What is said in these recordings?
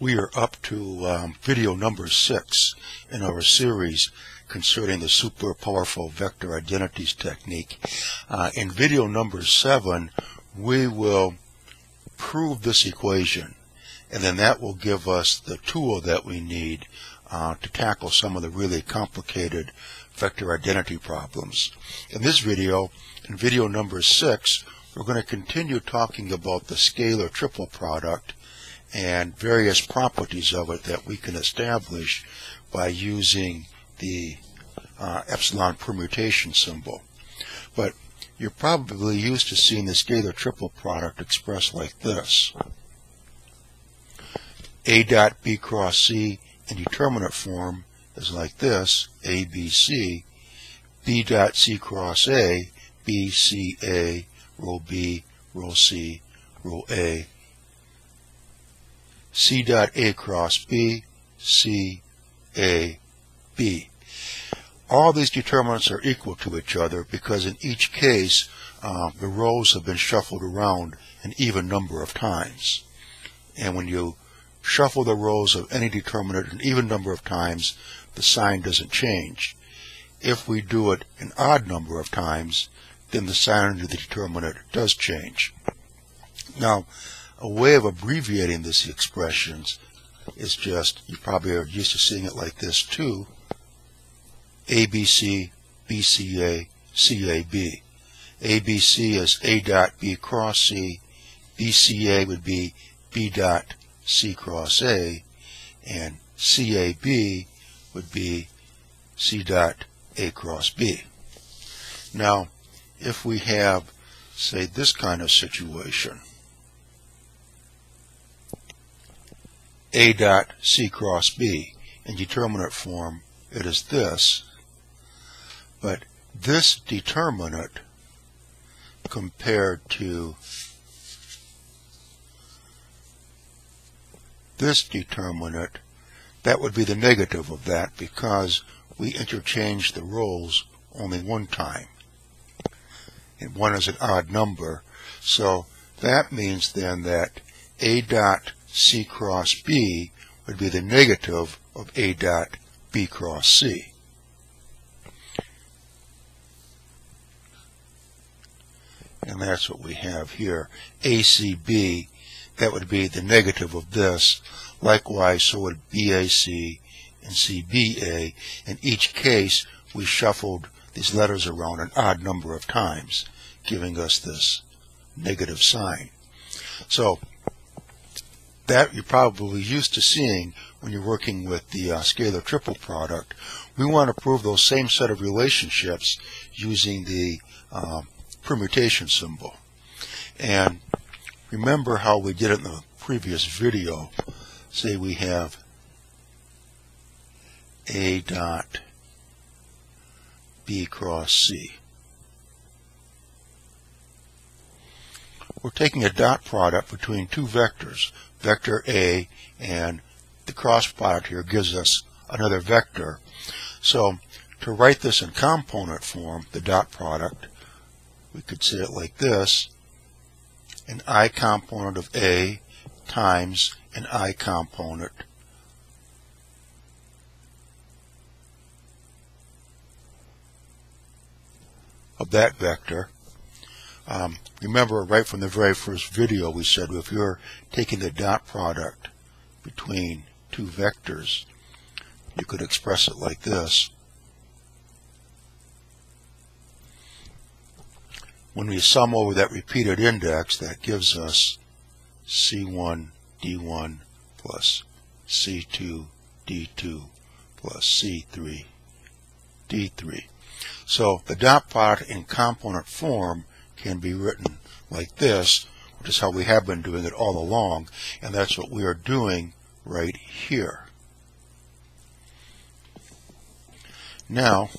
We are up to video number 6 in our series concerning the super powerful vector identities technique. In video number 7, we will prove this equation, and then that will give us the tool that we need to tackle some of the really complicated vector identity problems. In this video, in video number 6, we're going to continue talking about the scalar triple product and various properties of it that we can establish by using the epsilon permutation symbol. But you're probably used to seeing the scalar triple product expressed like this. A dot B cross C in determinant form is like this, A, B, C. B dot C cross A, B, C, A, row B, row C, row A. C dot A cross B, C, A, B. All these determinants are equal to each other because in each case the rows have been shuffled around an even number of times. And when you shuffle the rows of any determinant an even number of times, the sign doesn't change. If we do it an odd number of times, then the sign of the determinant does change. Now, a way of abbreviating these expressions is just, you probably are used to seeing it like this too, ABC, BCA, CAB. ABC is A dot B cross C, BCA would be B dot C cross A, and CAB would be C dot A cross B. Now, if we have, say, this kind of situation, A dot C cross B, in determinant form, it is this, but this determinant compared to this determinant, that would be the negative of that because we interchange the rows only one time. And one is an odd number, so that means then that A dot C cross B would be the negative of A dot B cross C. And that's what we have here. ACB, that would be the negative of this. Likewise, so would BAC and CBA. In each case, we shuffled these letters around an odd number of times, giving us this negative sign. So, that you're probably used to seeing when you're working with the scalar triple product. We want to prove those same set of relationships using the permutation symbol. And remember how we did it in the previous video. Say we have A dot B cross C. We're taking a dot product between two vectors, vector A, and the cross product here gives us another vector. So to write this in component form, the dot product, we could say it like this, an I component of A times an I component of that vector. Remember, right from the very first video, we said if you're taking the dot product between two vectors, you could express it like this. When we sum over that repeated index, that gives us C1 D1 plus C2 D2 plus C3 D3. So the dot product in component form can be written like this, which is how we have been doing it all along, and that's what we are doing right here. Now,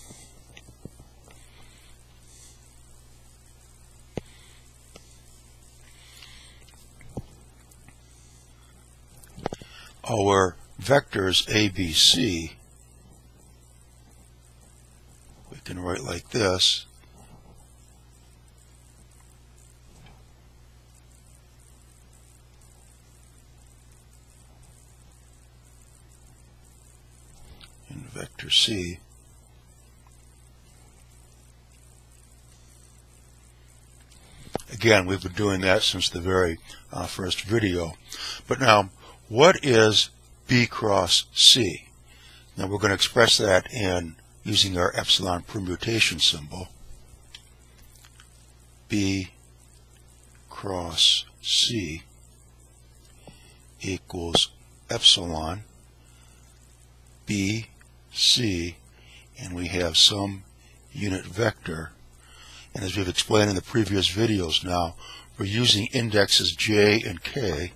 our vectors ABC, we can write like this. vector C. Again, we've been doing that since the very first video. But now, what is B cross C? Now we're going to express that in using our epsilon permutation symbol. B cross C equals epsilon B C, and we have some unit vector. And as we've explained in the previous videos now, we're using indexes J and K.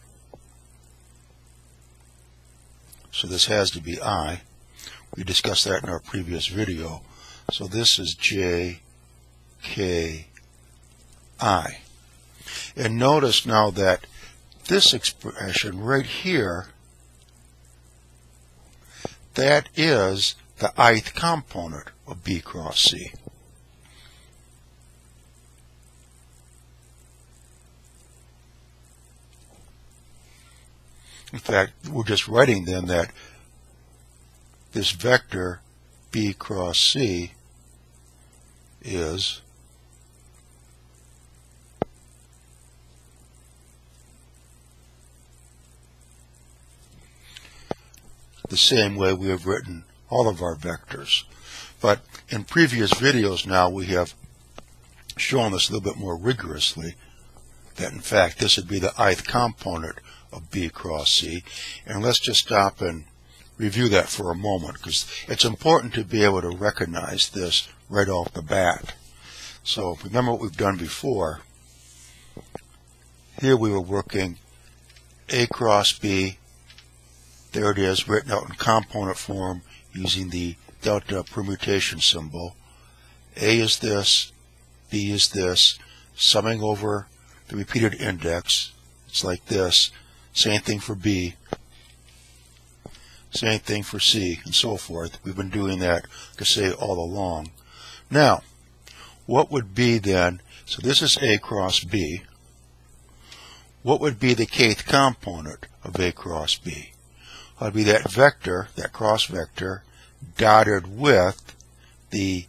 So this has to be I. We discussed that in our previous video. So this is J, K, I. And notice now that this expression right here, that is the ith component of B cross C. In fact, we're just writing then that this vector B cross C is the same way we have written all of our vectors. But in previous videos now we have shown this a little bit more rigorously, that in fact this would be the ith component of B cross C. And let's just stop and review that for a moment, because it's important to be able to recognize this right off the bat. So remember what we've done before. Here we were working A cross B. There it is, written out in component form using the delta permutation symbol. A is this, B is this, summing over the repeated index. It's like this. Same thing for B, same thing for C, and so forth. We've been doing that, like I say, all along. Now, what would be then, so this is A cross B. What would be the kth component of A cross B? It would be that vector, that cross vector, dotted with the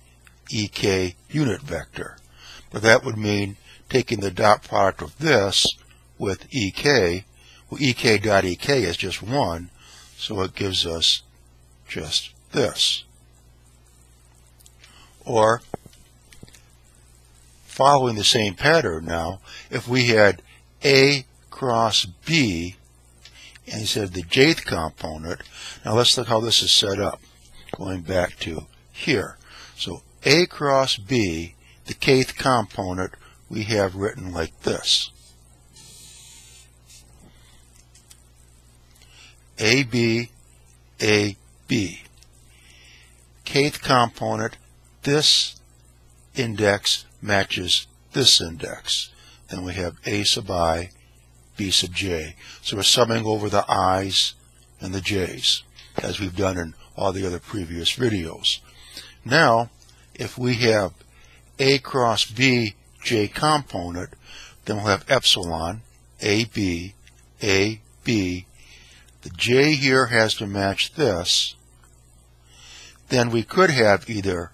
EK unit vector. But that would mean taking the dot product of this with EK. Well, EK dot EK is just 1, so it gives us just this. Or, following the same pattern now, if we had A cross B, and he said the jth component, now let's look how this is set up, going back to here. So A cross B, the kth component, we have written like this. AB, AB. Kth component, this index matches this index. Then we have A sub I, B sub J. So we're summing over the I's and the J's, as we've done in all the other previous videos. Now, if we have A cross B, J component, then we'll have epsilon, AB, AB. The J here has to match this. Then we could have either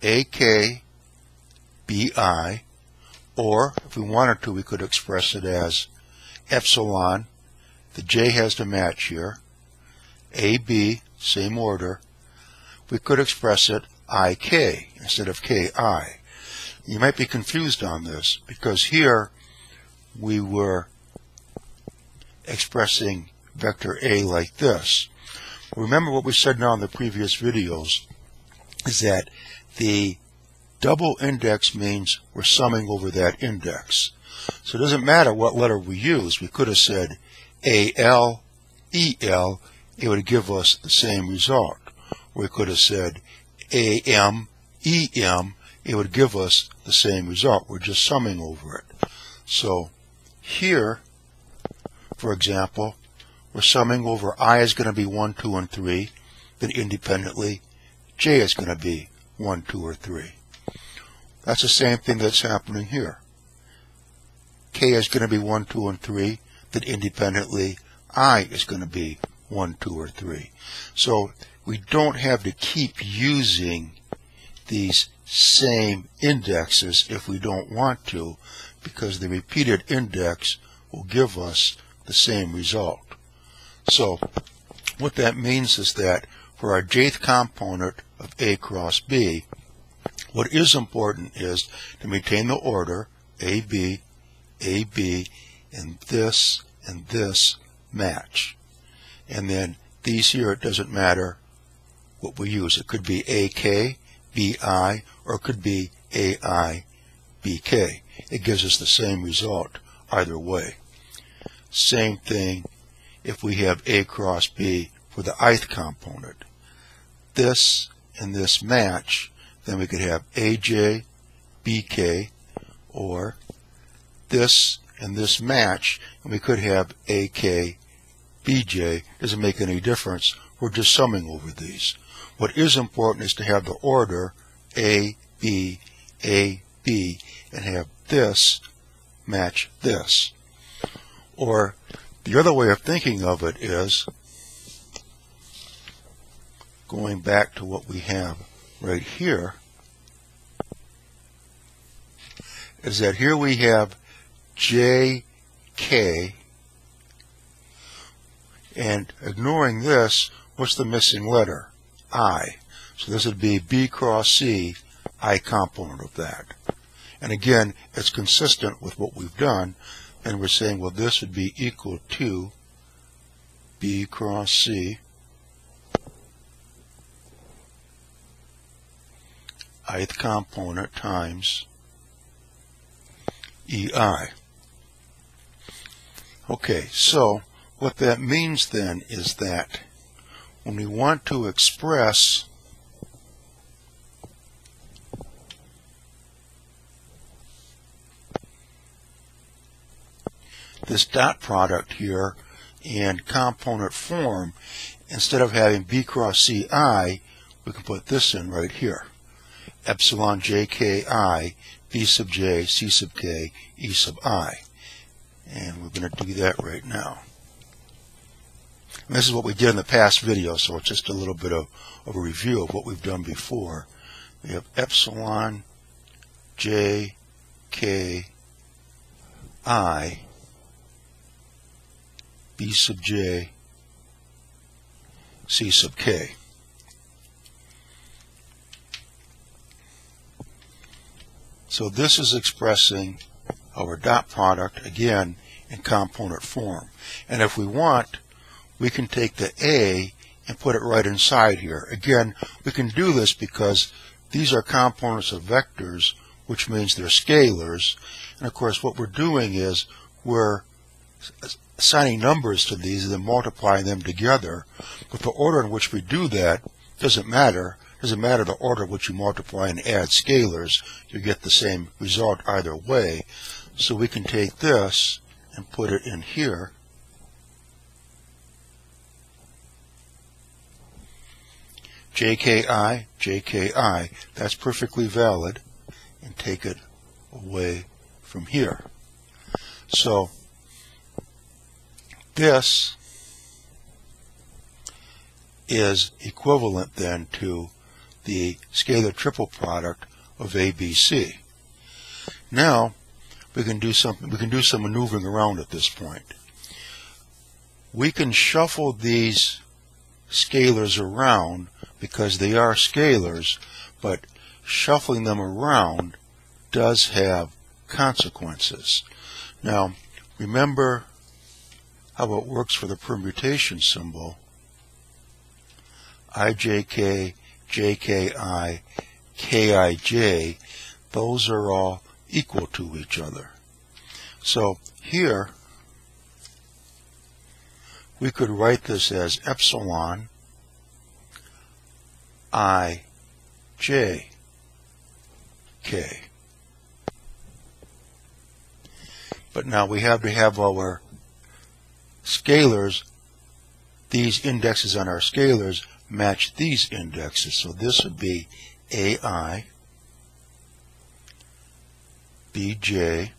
AK, BI, or if we wanted to, we could express it as epsilon. The J has to match here. AB, same order. We could express it IK instead of KI. You might be confused on this, because here we were expressing vector A like this. Remember what we said now in the previous videos is that the double index means we're summing over that index. So it doesn't matter what letter we use. We could have said AL, EL, it would give us the same result. We could have said AM, EM, it would give us the same result. We're just summing over it. So here, for example, we're summing over I is going to be 1, 2, and 3. Then independently, J is going to be 1, 2, or 3. That's the same thing that's happening here. K is going to be 1, 2, and 3. Then independently, I is going to be 1, 2, or 3. So we don't have to keep using these same indexes if we don't want to, because the repeated index will give us the same result. So what that means is that for our jth component of A cross B, what is important is to maintain the order A, B, and this match. And then these here, it doesn't matter what we use. It could be AK, BI, or it could be AI, BK. It gives us the same result either way. Same thing if we have A cross B for the ith component. This and this match, then we could have AJ, BK, or this and this match, and we could have AK, BJ. Doesn't make any difference. We're just summing over these. What is important is to have the order A, B, and have this match this. Or the other way of thinking of it is going back to what we have right here, is that here we have JK, and ignoring this, what's the missing letter? I. So this would be B cross C, I component of that. And again, it's consistent with what we've done, and we're saying, well, this would be equal to B cross C, ith component times EI. Okay, so what that means then is that when we want to express this dot product here in component form, instead of having B cross CI, we can put this in right here. Epsilon JKI, B sub J, C sub K, E sub I. And we're going to do that right now. And this is what we did in the past video, so it's just a little bit of a review of what we've done before. We have epsilon JKI, B sub J, C sub K. So this is expressing our dot product, again, in component form. And if we want, we can take the A and put it right inside here. Again, we can do this because these are components of vectors, which means they're scalars. And of course, what we're doing is we're assigning numbers to these and then multiplying them together. But the order in which we do that doesn't matter. Doesn't matter the order in which you multiply and add scalars. You get the same result either way. So we can take this and put it in here. JKI, JKI. That's perfectly valid. And take it away from here. So this is equivalent then to the scalar triple product of ABC. Now we can do some maneuvering around at this point. We can shuffle these scalars around because they are scalars, but shuffling them around does have consequences. Now remember how it works for the permutation symbol. IJK, JKI, KIJ, those are all equal to each other. So here we could write this as epsilon IJK. But now we have to have our scalars, these indexes on our scalars match these indexes. So this would be AI, BJ,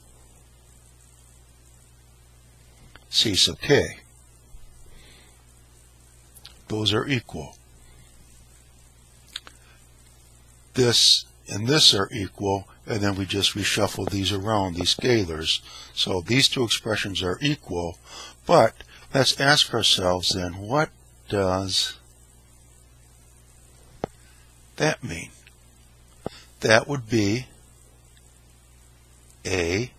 C sub K. Those are equal. this and this are equal, and then we just reshuffle these around, these scalars. So these two expressions are equal, but let's ask ourselves then, what does that mean? That would be A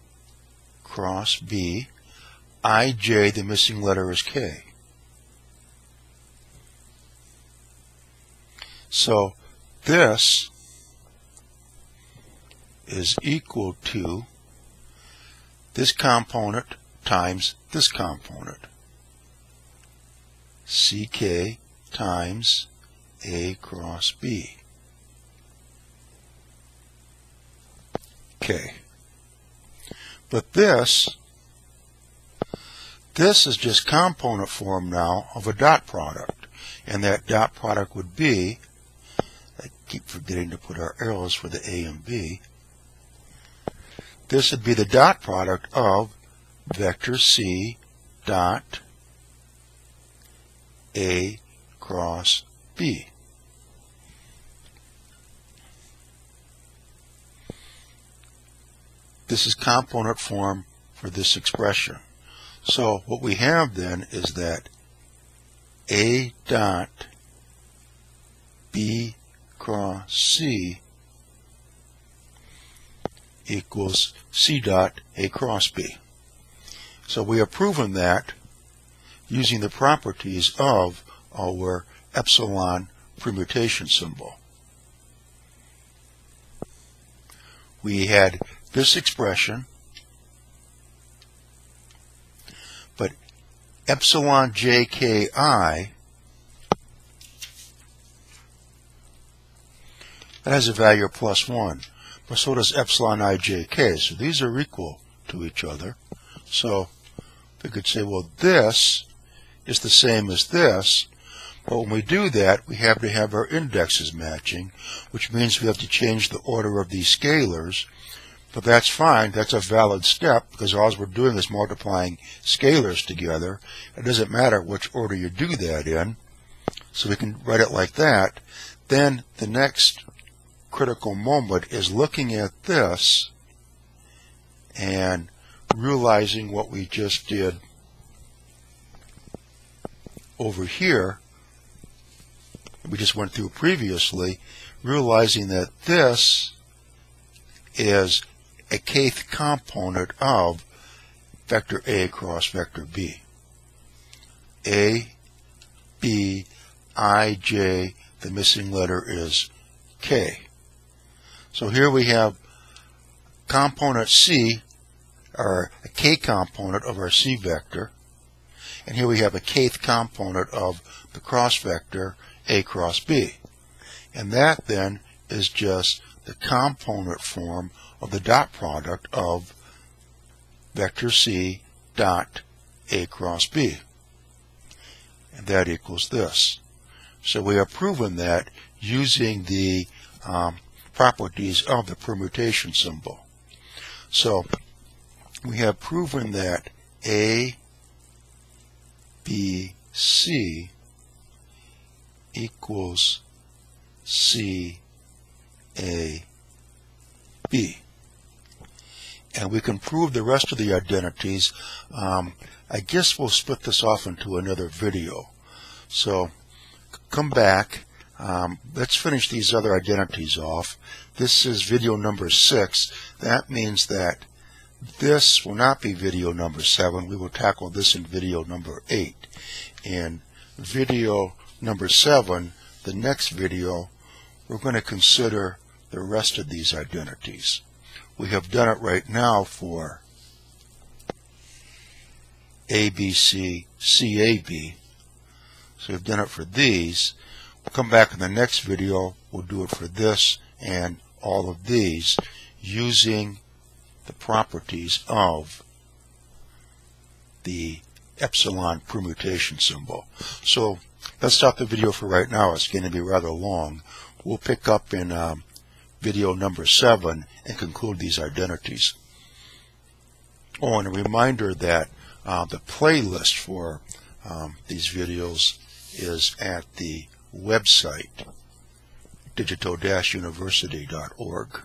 cross B, ij, the missing letter is K. So this is equal to this component times this component. CK times A cross B. Okay. But this is just component form now of a dot product. And that dot product would be, I keep forgetting to put our arrows for the A and B. This would be the dot product of vector C dot A cross B. This is component form for this expression. So what we have then is that A dot B cross C equals C dot A cross B. So we have proven that using the properties of our epsilon permutation symbol. We had this expression, but epsilon jki, that has a value of +1, but so does epsilon ijk. So these are equal to each other. So we could say, well, this is the same as this, but when we do that, we have to have our indexes matching, which means we have to change the order of these scalars. But that's fine. That's a valid step because all we're doing is multiplying scalars together. It doesn't matter which order you do that in. So we can write it like that. Then the next critical moment is looking at this and realizing what we just did over here, we just went through previously, realizing that this is a kth component of vector A cross vector B. A, B, I, J, the missing letter is K. So here we have component C, or a K component of our C vector, and here we have a kth component of the cross vector A cross B. And that then is just the component form of the dot product of vector C dot A cross B. And that equals this. So we have proven that using the properties of the permutation symbol. So we have proven that A, B, C equals C, A, B. And we can prove the rest of the identities. I guess we'll split this off into another video. So come back. Let's finish these other identities off. This is video number 6. That means that this will not be video number 7. We will tackle this in video number 8. In video number 7, the next video, we're going to consider the rest of these identities. We have done it right now for ABC, CAB. So we've done it for these. We'll come back in the next video. We'll do it for this and all of these using the properties of the epsilon permutation symbol. So let's stop the video for right now. It's going to be rather long. We'll pick up in video number 7 and conclude these identities. Oh, and a reminder that the playlist for these videos is at the website digital-university.org.